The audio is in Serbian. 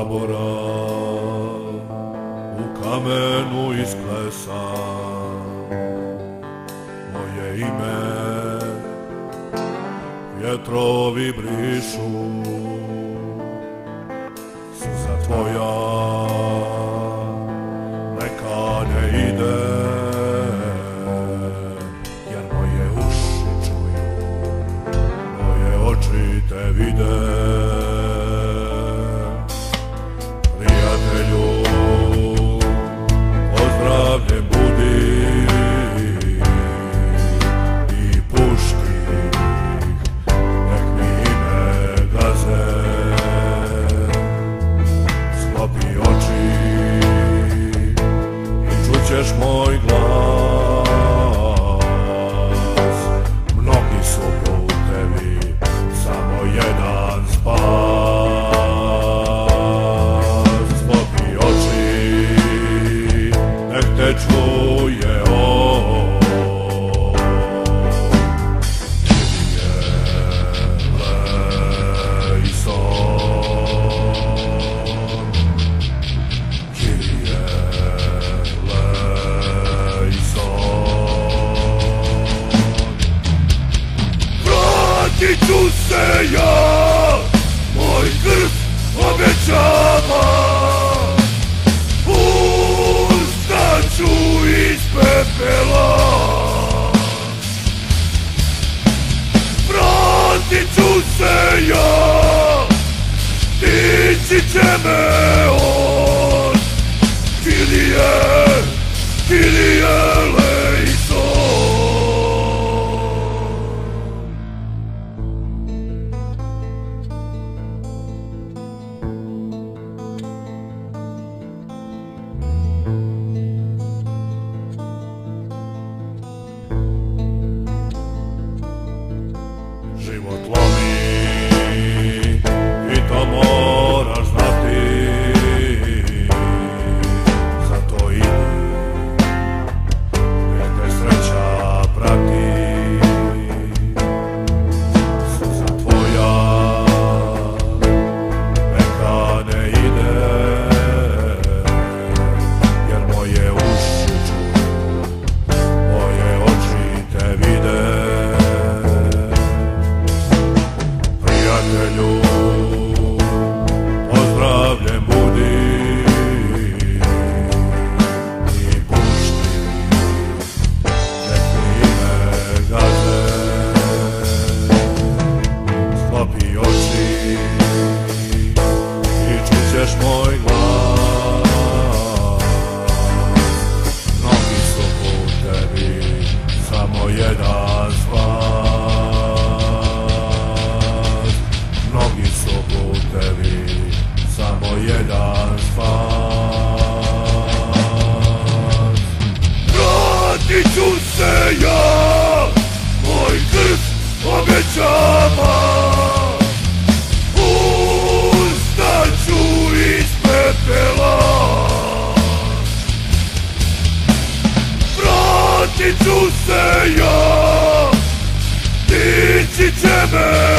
tabora u kamenu isklesan, moje ime vjetrovi brišu, suza tvoja neka ne ide, jer moje uši čuju, moje oči te vide. Prijatelju, pozdravlje budi i pušti ih, nek mi ime gaze. Sklopi oči i čućeš moj glas. Mnogi su putevi, samo jedan spas. Sklopi oči, nek te čuje on. Kyrie eleison, Kyrie eleison. Vratit ću se ja, moj krst obećavam, ustaću iz pepela. Vratit ću se ja, dići će me on. Kyrie, Kyrie eleison. Život lomi i to moraš znati, zato idi, nek te sreća prati. Suza tvoja neka ne ide, jer moje uši čuju, moje oči te vide. Prijatelju, pozdravljen budi i pušti, nek mi ime gaze. Sklopi oči i čućeš moj glas. Mnogi su putevi, samo jedan spas. Mnogi su putevi, samo jedan spas. Vratit ću se ja, moj krst obećavam, ustaću iz pepela. Vratit ću se ja, dići će me